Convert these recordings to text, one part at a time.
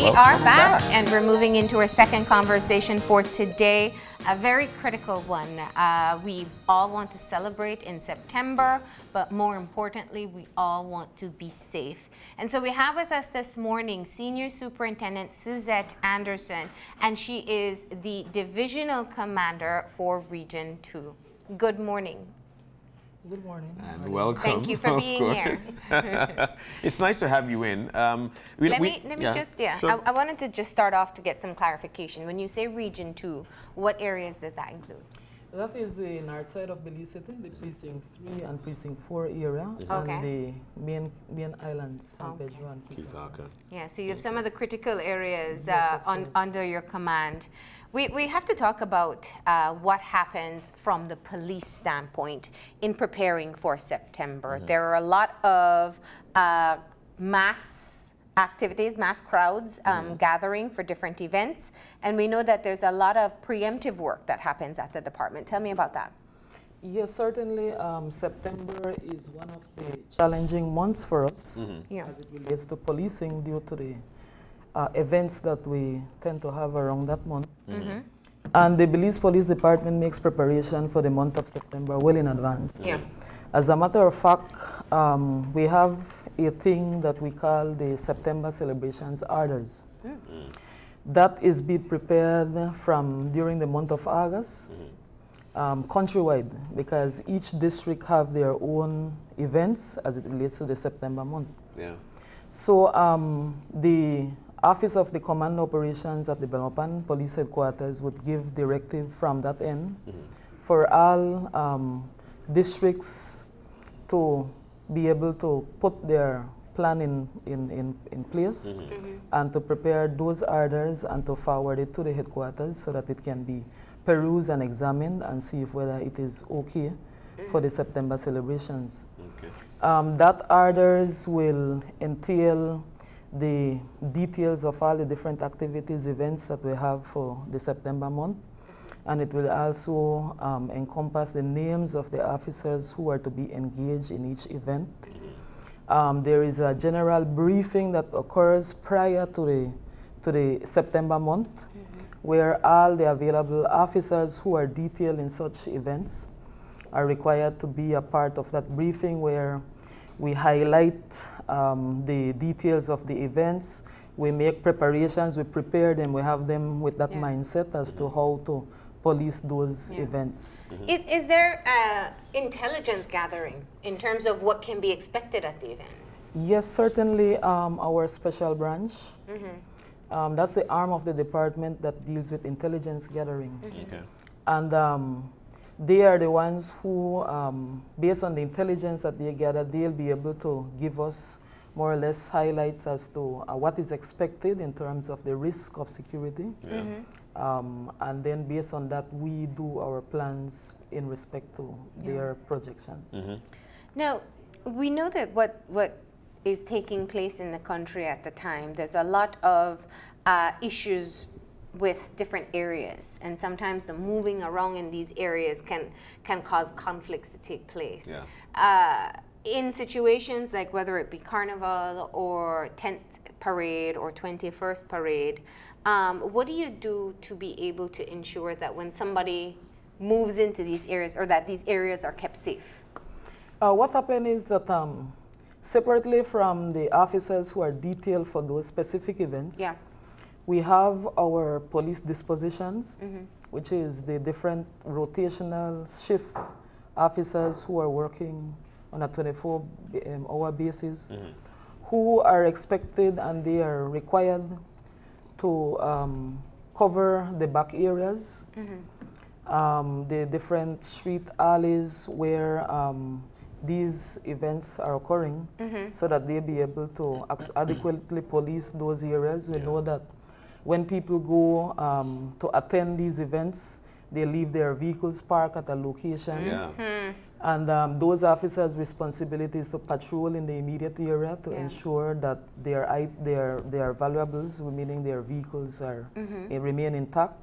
We are back, and we're moving into our second conversation for today, a very critical one. We all want to celebrate in September, but more importantly, we all want to be safe. And so we have with us this morning Senior Superintendent Suzette Anderson, and she is the Divisional Commander for Region 2. Good morning. Good morning. And welcome. Thank you for being here. It's nice to have you in. Let me just, Sure. I wanted to just start off to get some clarification. When you say Region 2, what areas does that include? That is the north side of Belize City, the Precinct 3 and Precinct 4 area, Okay. and the main islands, San Pedro and Kikaka. Yeah, so you have some of the critical areas Yes, of course. under your command. We have to talk about what happens from the police standpoint in preparing for September. There are a lot of mass activities, mass crowds gathering for different events, and we know that there's a lot of preemptive work that happens at the department. Tell me about that. Yes, certainly September is one of the challenging months for us Yeah. as it relates to policing due to the events that we tend to have around that month. And the Belize Police Department makes preparation for the month of September well in advance. Yeah. As a matter of fact, we have a thing that we call the September Celebrations Orders. That is being prepared from during the month of August, countrywide, because each district have their own events as it relates to the September month. Yeah. So the Office of the Command Operations at the Belmopan Police Headquarters would give directive from that end for all districts to be able to put their plan in place and to prepare those orders and to forward it to the headquarters so that it can be perused and examined and see if whether it is okay for the September celebrations. Okay. That orders will entail the details of all the different activities, events that we have for the September month. And it will also encompass the names of the officers who are to be engaged in each event. There is a general briefing that occurs prior to the September month, where all the available officers who are detailed in such events are required to be a part of that briefing, where we highlight the details of the events. We make preparations, we prepare them, we have them with that mindset as to how to police those events. Is there intelligence gathering in terms of what can be expected at the events? Yes, certainly our special branch. That's the arm of the department that deals with intelligence gathering. Okay. And they are the ones who, based on the intelligence that they gather, they'll be able to give us more or less highlights as to what is expected in terms of the risk of security. And then based on that, we do our plans in respect to their projections. Now, we know that what is taking place in the country at the time, there's a lot of issues with different areas, and sometimes the moving around in these areas can cause conflicts to take place. In situations like whether it be Carnival or 10th Parade or 21st Parade, what do you do to be able to ensure that when somebody moves into these areas, or that these areas are kept safe? What happened is that separately from the officers who are detailed for those specific events, we have our police dispositions, which is the different rotational shift officers who are working on a 24-hour basis, who are expected and they are required to cover the back areas, the different street alleys where these events are occurring, so that they'll be able to adequately police those areas. We know that when people go to attend these events, they leave their vehicles parked at a location. And those officers' responsibility is to patrol in the immediate area to ensure that their valuables, meaning their vehicles, are remain intact.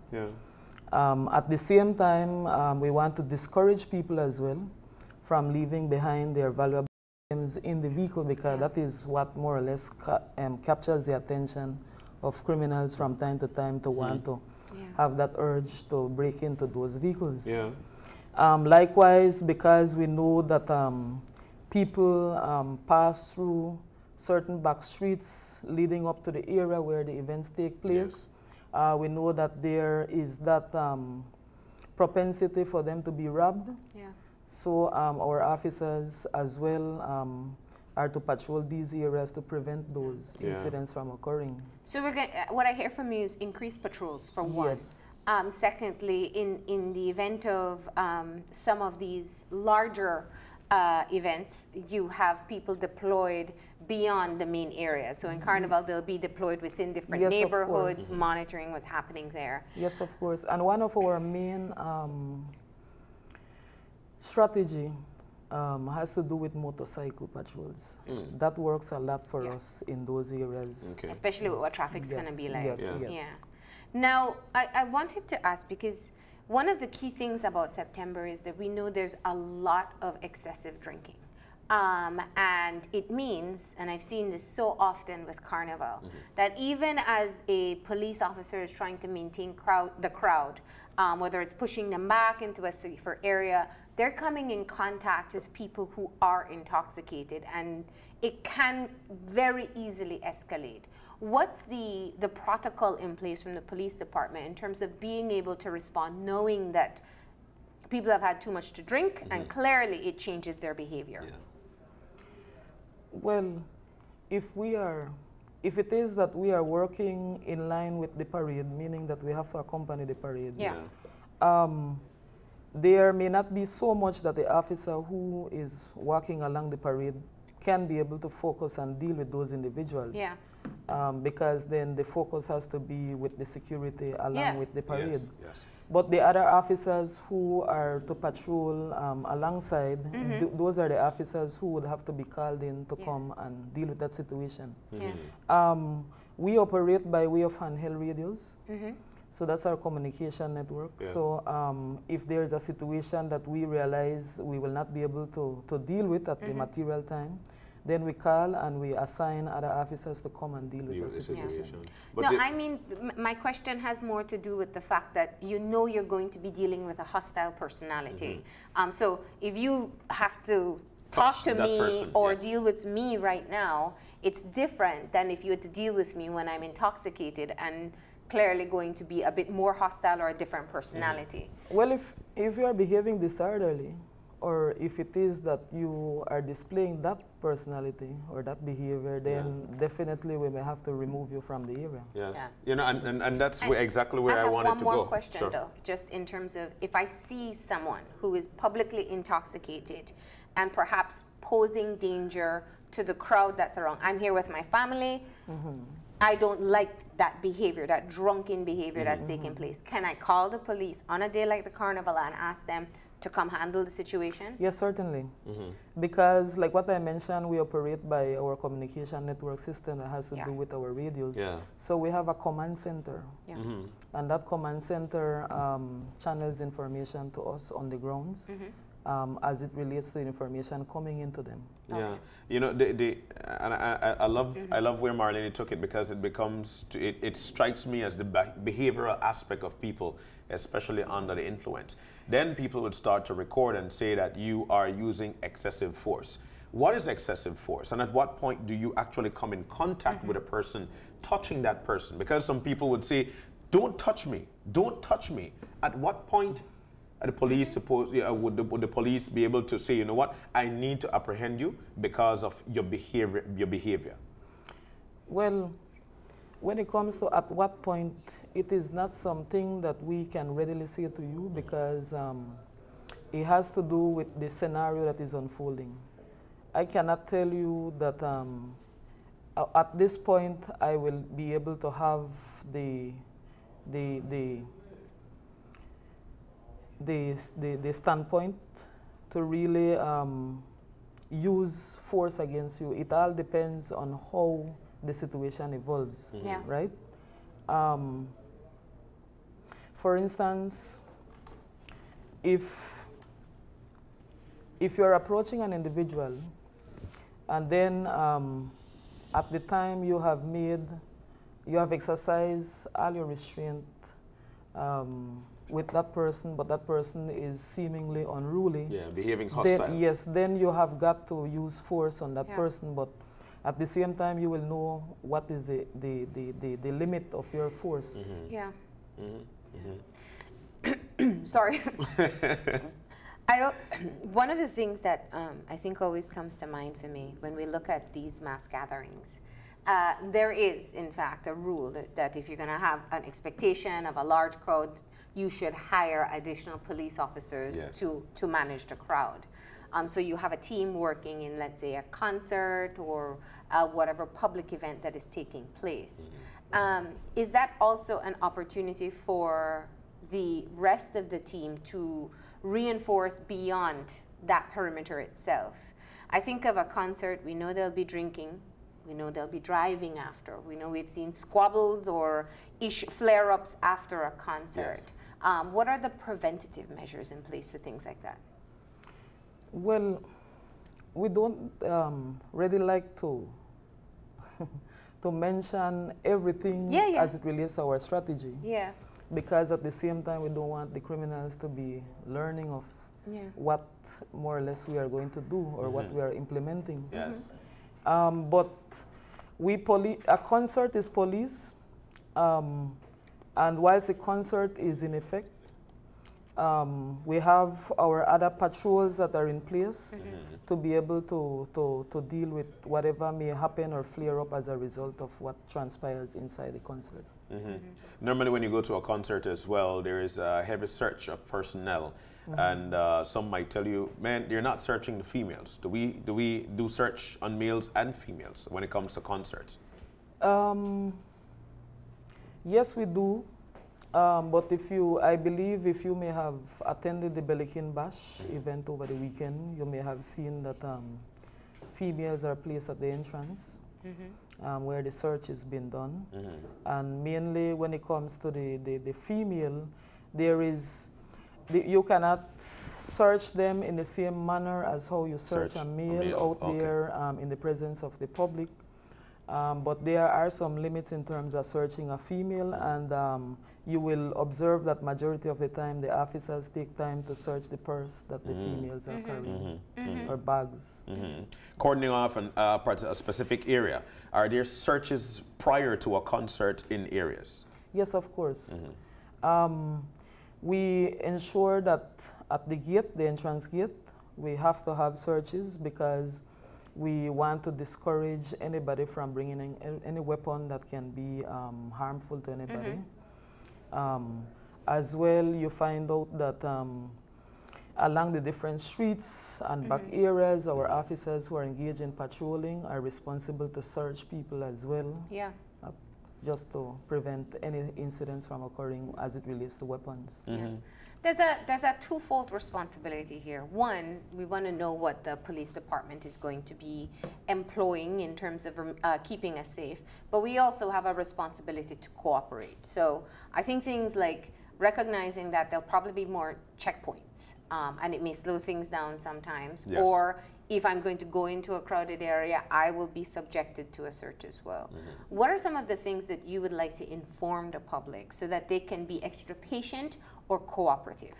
At the same time, we want to discourage people as well from leaving behind their valuable items in the vehicle, because that is what more or less captures the attention of criminals from time to time to want to have that urge to break into those vehicles. Yeah. Likewise, because we know that people pass through certain back streets leading up to the area where the events take place, we know that there is that propensity for them to be robbed. Yeah. So our officers as well are to patrol these areas to prevent those incidents from occurring. So we're going what I hear from you is increased patrols for one. Yes. Secondly, in the event of some of these larger events, you have people deployed beyond the main area. So in Carnival, they'll be deployed within different neighborhoods, monitoring what's happening there. Yes, of course. And one of our main strategy has to do with motorcycle patrols. That works a lot for us in those areas. Okay. Especially with what traffic's going to be like. Yes, Now, I wanted to ask, because one of the key things about September is that we know there's a lot of excessive drinking. And it means, and I've seen this so often with Carnival, that even as a police officer is trying to maintain the crowd, whether it's pushing them back into a safer area, they're coming in contact with people who are intoxicated, and it can very easily escalate. What's the protocol in place from the police department in terms of being able to respond, knowing that people have had too much to drink and clearly it changes their behavior? Yeah. Well, if it is that we are working in line with the parade, meaning that we have to accompany the parade, there may not be so much that the officer who is walking along the parade can be able to focus and deal with those individuals. Yeah. Because then the focus has to be with the security along with the parade. Yes, yes. But the other officers who are to patrol alongside, those are the officers who would have to be called in to come and deal with that situation. We operate by way of handheld radios. So that's our communication network. Yeah. So if there's a situation that we realize we will not be able to deal with at the material time, then we call and we assign other officers to come and deal with the situation. No, I mean, my question has more to do with the fact that you know you're going to be dealing with a hostile personality. So if you have to talk to me or deal with me right now, it's different than if you had to deal with me when I'm intoxicated and clearly going to be a bit more hostile or a different personality. Well, if you are behaving disorderly, or if it is that you are displaying that personality or that behavior, then definitely we may have to remove you from the area. Yes. Yeah. You know, and that's exactly where I wanted to go. One more question though, just in terms of if I see someone who is publicly intoxicated and perhaps posing danger to the crowd that's around. I'm here with my family. I don't like that behavior, that drunken behavior that's taking place. Can I call the police on a day like the Carnival and ask them to come handle the situation? Yes, certainly. Because like what I mentioned, we operate by our communication network system that has to do with our radios. So we have a command center. And that command center channels information to us on the grounds as it relates to information coming into them. You know, and I love where Marlene took it, because it becomes, it strikes me as the behavioral aspect of people, especially under the influence. Then people would start to record and say that you are using excessive force. What is excessive force? And at what point do you actually come in contact with a person, touching that person? Because some people would say, don't touch me, don't touch me. At what point the police would the police be able to say, you know what, I need to apprehend you because of your behavior? Well, when it comes to at what point, it is not something that we can readily say to you, because it has to do with the scenario that is unfolding. I cannot tell you that at this point I will be able to have the standpoint to really use force against you. It all depends on how the situation evolves, right? For instance, if you're approaching an individual and then at the time you have made you have exercised all your restraint with that person, but that person is seemingly unruly. Yeah, behaving hostile. Then, yes, then you have got to use force on that person, but at the same time, you will know what is the limit of your force. Yeah. Sorry. One of the things that I think always comes to mind for me when we look at these mass gatherings, there is, in fact, a rule that if you're going to have an expectation of a large crowd, you should hire additional police officers to manage the crowd. So you have a team working in, let's say, a concert or whatever public event that is taking place. Is that also an opportunity for the rest of the team to reinforce beyond that perimeter itself? I think of a concert, we know they'll be drinking, we know they'll be driving after, we know we've seen squabbles or flare-ups after a concert. What are the preventative measures in place for things like that? Well, we don't really like to to mention everything as it relates to our strategy. Because at the same time, we don't want the criminals to be learning of what more or less we are going to do or what we are implementing. But a concert is police, and whilst a concert is in effect, we have our other patrols that are in place to be able to deal with whatever may happen or flare up as a result of what transpires inside the concert. Normally when you go to a concert as well, there is a heavy search of personnel. And some might tell you, man, you're not searching the females. Do we do search on males and females when it comes to concerts? Yes, we do. But I believe if you may have attended the Belikin Bash event over the weekend, you may have seen that females are placed at the entrance where the search is being done. And mainly when it comes to the female, you cannot search them in the same manner as how you search a male out there in the presence of the public. But there are some limits in terms of searching a female, and you will observe that majority of the time the officers take time to search the purse that the females are carrying, or bags. Cordoning off a specific area, are there searches prior to a concert in areas? Yes, of course. We ensure that at the gate, the entrance gate, we have to have searches because we want to discourage anybody from bringing in any weapon that can be harmful to anybody. As well, you find out that along the different streets and back areas, our officers who are engaged in patrolling are responsible to search people as well. Just to prevent any incidents from occurring as it relates to weapons. There's a twofold responsibility here. One, we want to know what the police department is going to be employing in terms of keeping us safe, but we also have a responsibility to cooperate. So I think things like recognizing that there'll probably be more checkpoints, and it may slow things down sometimes, or if I'm going to go into a crowded area, I will be subjected to a search as well. What are some of the things that you would like to inform the public so that they can be extra patient or cooperative?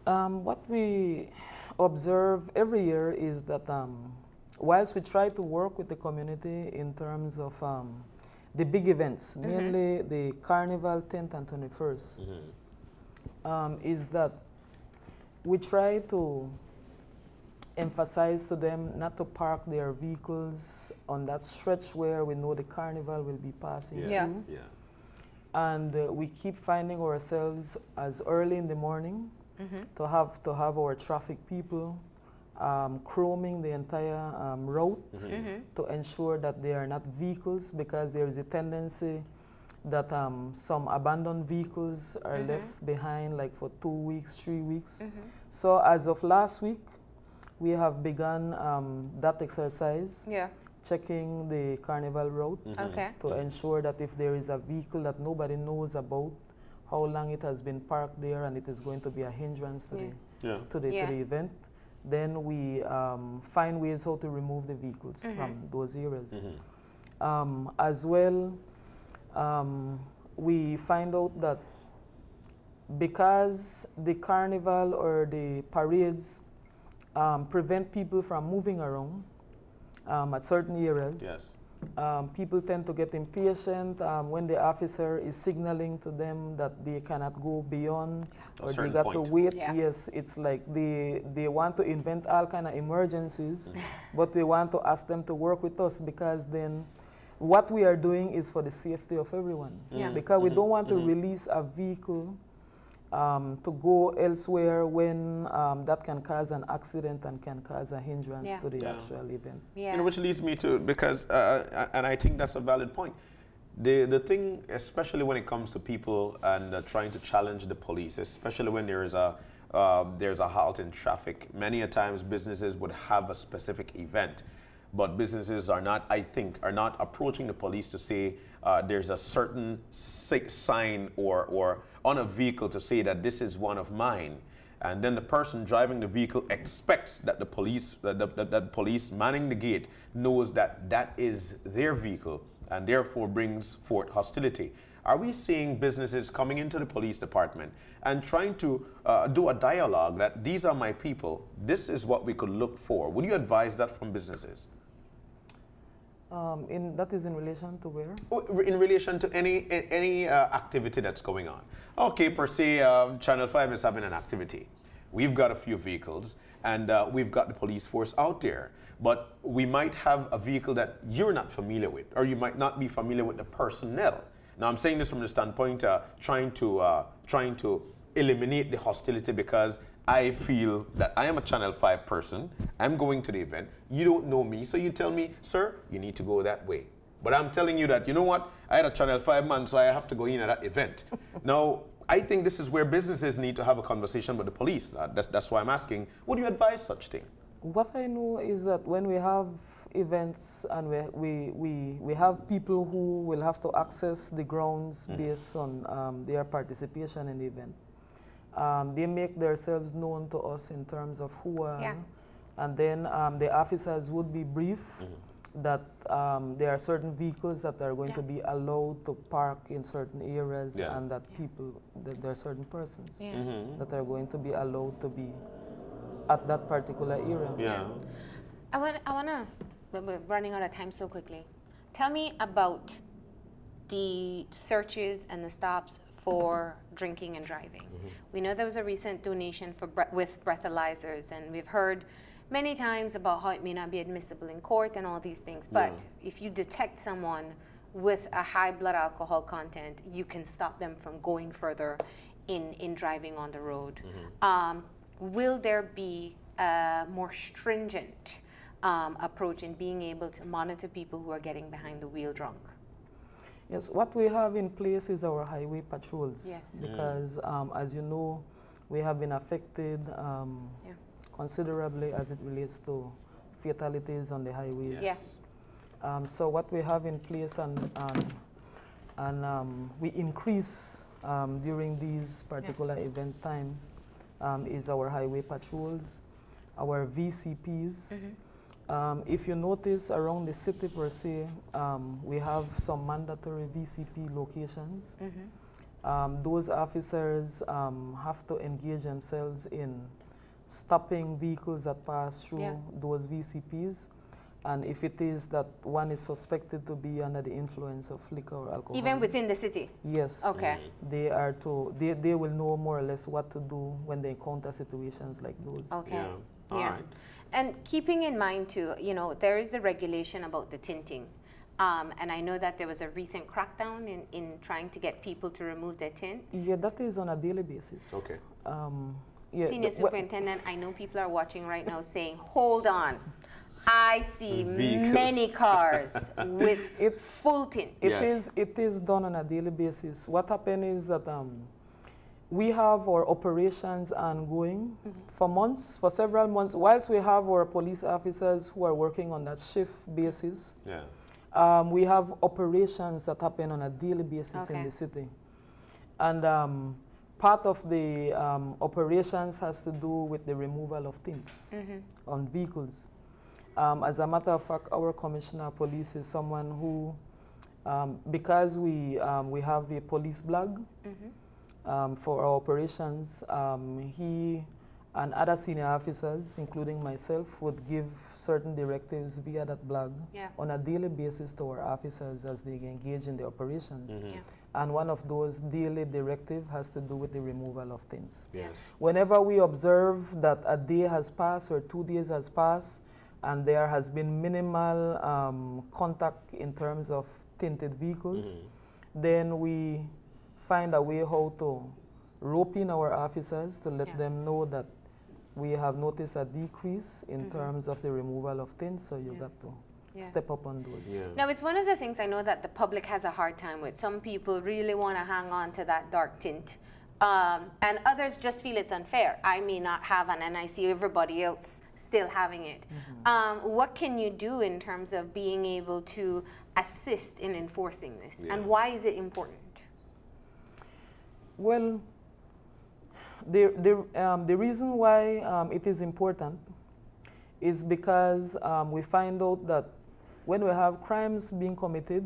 What we observe every year is that whilst we try to work with the community in terms of the big events, mainly the Carnival 10th and 21st, is that we try to emphasize to them not to park their vehicles on that stretch where we know the carnival will be passing through. And we keep finding ourselves as early in the morning to have our traffic people combing the entire route to ensure that there are not vehicles, because there is a tendency that some abandoned vehicles are left behind like for 2 weeks, 3 weeks. So as of last week, we have begun that exercise, checking the carnival route to ensure that if there is a vehicle that nobody knows about, how long it has been parked there and it is going to be a hindrance to the event, then we find ways how to remove the vehicles from those areas. As well, we find out that because the carnival or the parades prevent people from moving around at certain areas, Yes. People tend to get impatient when the officer is signaling to them that they cannot go beyond or they got to wait. Yeah. Yes, it's like they want to invent all kind of emergencies, but we want to ask them to work with us, because then what we are doing is for the safety of everyone. Yeah. Because we don't want to release a vehicle to go elsewhere when that can cause an accident and can cause a hindrance to the actual event. Yeah. You know, which leads me to, because, and I think that's a valid point. The thing, especially when it comes to people and trying to challenge the police, especially when there's a halt in traffic, many a times businesses would have a specific event, but businesses are not, I think, are not approaching the police to say there's a certain sign or on a vehicle to say that this is one of mine, and then the person driving the vehicle expects that the police, that police manning the gate knows that that is their vehicle, and therefore brings forth hostility. Are we seeing businesses coming into the police department and trying to do a dialogue that these are my people, this is what we could look for? Would you advise that from businesses? That is in relation to where? In relation to any activity that's going on. Okay, per se, Channel 5 is having an activity. We've got a few vehicles, and we've got the police force out there. But we might have a vehicle that you're not familiar with, or you might not be familiar with the personnel. Now, I'm saying this from the standpoint trying to eliminate the hostility, because I feel that I am a Channel 5 person. I'm going to the event. You don't know me, so you tell me, sir, you need to go that way. But I'm telling you that, you know what, I had a Channel 5 man, so I have to go in at that event. Now, I think this is where businesses need to have a conversation with the police. That's why I'm asking, would you advise such thing? What I know is that when we have events and we have people who will have to access the grounds based on their participation in the event, they make themselves known to us in terms of who are, and then the officers would be briefed that there are certain vehicles that are going to be allowed to park in certain areas, and that there are certain persons that are going to be allowed to be at that particular area. I want to, we're running out of time so quickly. Tell me about the searches and the stops for drinking and driving. We know there was a recent donation for with breathalyzers, and we've heard many times about how it may not be admissible in court and all these things, but if you detect someone with a high blood alcohol content, you can stop them from going further in driving on the road. Will there be a more stringent approach in being able to monitor people who are getting behind the wheel drunk? Yes, what we have in place is our highway patrols. Yes. Because as you know, we have been affected considerably as it relates to fatalities on the highways. Yes. So what we have in place and we increase during these particular event times is our highway patrols, our VCPs. If you notice around the city per se, we have some mandatory VCP locations. Those officers have to engage themselves in stopping vehicles that pass through those VCPs. And if it is that one is suspected to be under the influence of liquor or alcohol. Even within the city? Yes. Okay. They will know more or less what to do when they encounter situations like those. Okay. All right. And keeping in mind too, you know, there is the regulation about the tinting. And I know that there was a recent crackdown in trying to get people to remove their tints. Yeah, that is on a daily basis. Okay. Senior Superintendent, I know people are watching right now saying, hold on. I see many cars with full tint. It is done on a daily basis. What happened is that we have our operations ongoing for months, for several months. Whilst we have our police officers who are working on that shift basis, we have operations that happen on a daily basis in the city. And part of the operations has to do with the removal of tints on vehicles. As a matter of fact, our commissioner of police is someone who, because we have a police blog for our operations, he and other senior officers, including myself, would give certain directives via that blog on a daily basis to our officers as they engage in the operations. And one of those daily directives has to do with the removal of tins. Whenever we observe that a day has passed or 2 days has passed and there has been minimal contact in terms of tinted vehicles, then we find a way how to rope in our officers to let them know that we have noticed a decrease in terms of the removal of tints, so you got to step up on those. Now, it's one of the things I know that the public has a hard time with. Some people really want to hang on to that dark tint, and others just feel it's unfair. I may not have one, and I see everybody else still having it. What can you do in terms of being able to assist in enforcing this, and why is it important? Well, the reason why it is important is because we find out that when we have crimes being committed,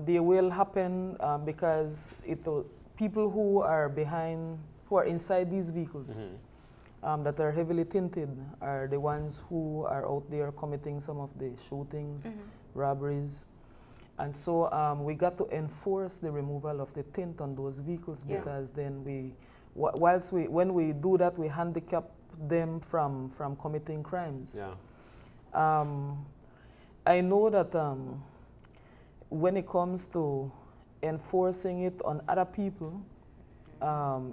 they will happen because people who are inside these vehicles that are heavily tinted are the ones who are out there committing some of the shootings, robberies. And so we got to enforce the removal of the tint on those vehicles because then when we do that, we handicap them from committing crimes. I know that when it comes to enforcing it on other people,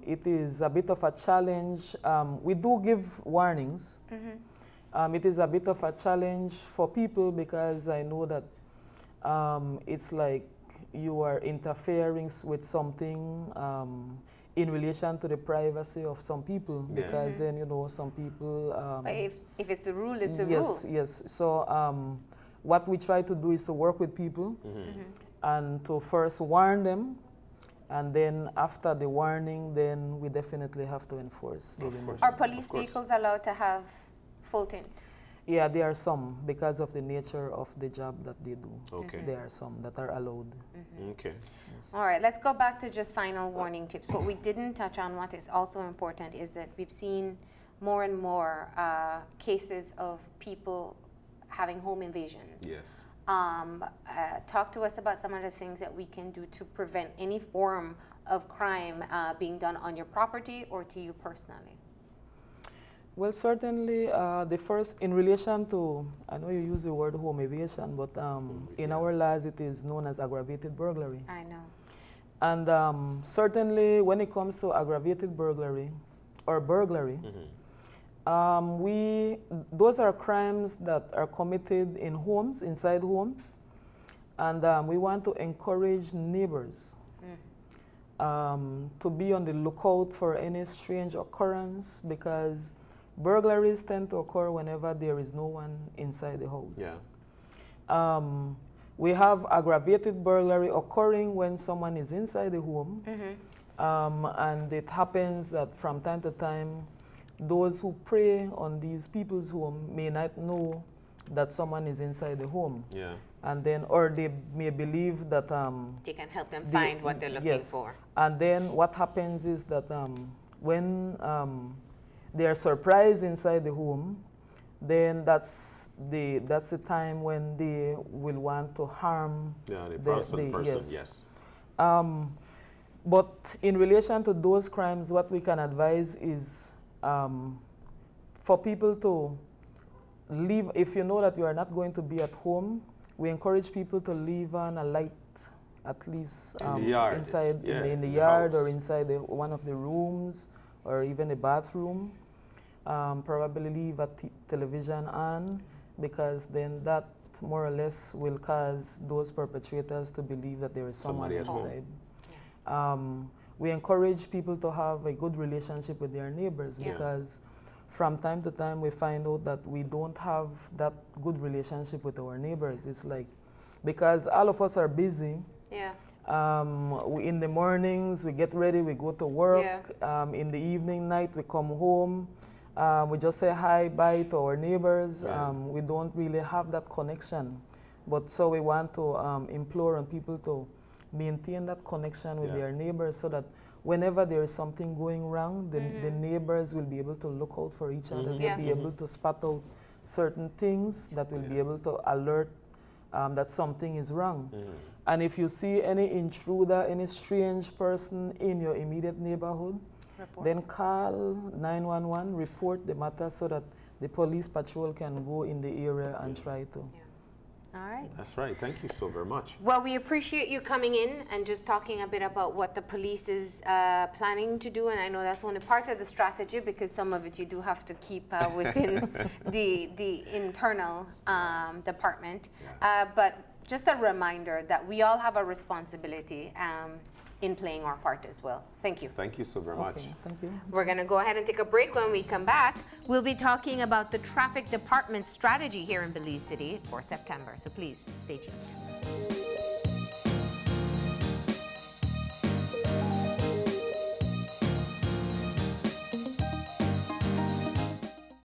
it is a bit of a challenge. We do give warnings. It is a bit of a challenge for people because I know that it's like you are interfering with something in relation to the privacy of some people, because then, you know, some people... if it's a rule, it's a rule. Yes. So what we try to do is to work with people and to first warn them, and then after the warning, then we definitely have to enforce the removal. Are police vehicles allowed to have full tint? Yeah, there are some, because of the nature of the job that they do. There are some that are allowed. Yes. All right, let's go back to just final warning tips. What we didn't touch on, what is also important, is that we've seen more and more cases of people having home invasions. Talk to us about some of the things that we can do to prevent any form of crime being done on your property or to you personally. Well, certainly, the first, in relation to, I know you use the word home evasion, but in our laws it is known as aggravated burglary. I know. And certainly, when it comes to aggravated burglary, or burglary, those are crimes that are committed in homes, inside homes, and we want to encourage neighbors to be on the lookout for any strange occurrence, because burglaries tend to occur whenever there is no one inside the house. We have aggravated burglary occurring when someone is inside the home, and it happens that from time to time, those who prey on these people's home may not know that someone is inside the home. And then, or they may believe that they can help them find what they're looking for. And then what happens is that when they are surprised inside the home, then that's the time when they will want to harm the person. But in relation to those crimes, what we can advise is for people to leave. If you know that you are not going to be at home, we encourage people to leave on a light, at least in the yard. Inside in the yard or inside one of the rooms, or even a bathroom. Probably leave a television on, because then that more or less will cause those perpetrators to believe that there is someone inside. We encourage people to have a good relationship with their neighbors, because from time to time we find out that we don't have that good relationship with our neighbors. It's like, because all of us are busy. In the mornings we get ready, we go to work. In the evening, night, we come home, We just say hi, bye to our neighbors. We don't really have that connection. But so we want to implore on people to maintain that connection with their neighbors so that whenever there is something going wrong, the neighbors will be able to look out for each other. They'll be able to spot out certain things that will be able to alert that something is wrong. And if you see any intruder, any strange person in your immediate neighborhood, then call 911, report the matter so that the police patrol can go in the area and try to. All right. That's right. Thank you so very much. Well, we appreciate you coming in and just talking a bit about what the police is planning to do. And I know that's one part of the strategy, because some of it you do have to keep within the internal department. But just a reminder that we all have a responsibility in playing our part as well. Thank you. Thank you so very much. Thank you. We're going to go ahead and take a break. When we come back, we'll be talking about the traffic department strategy here in Belize City for September. So please stay tuned.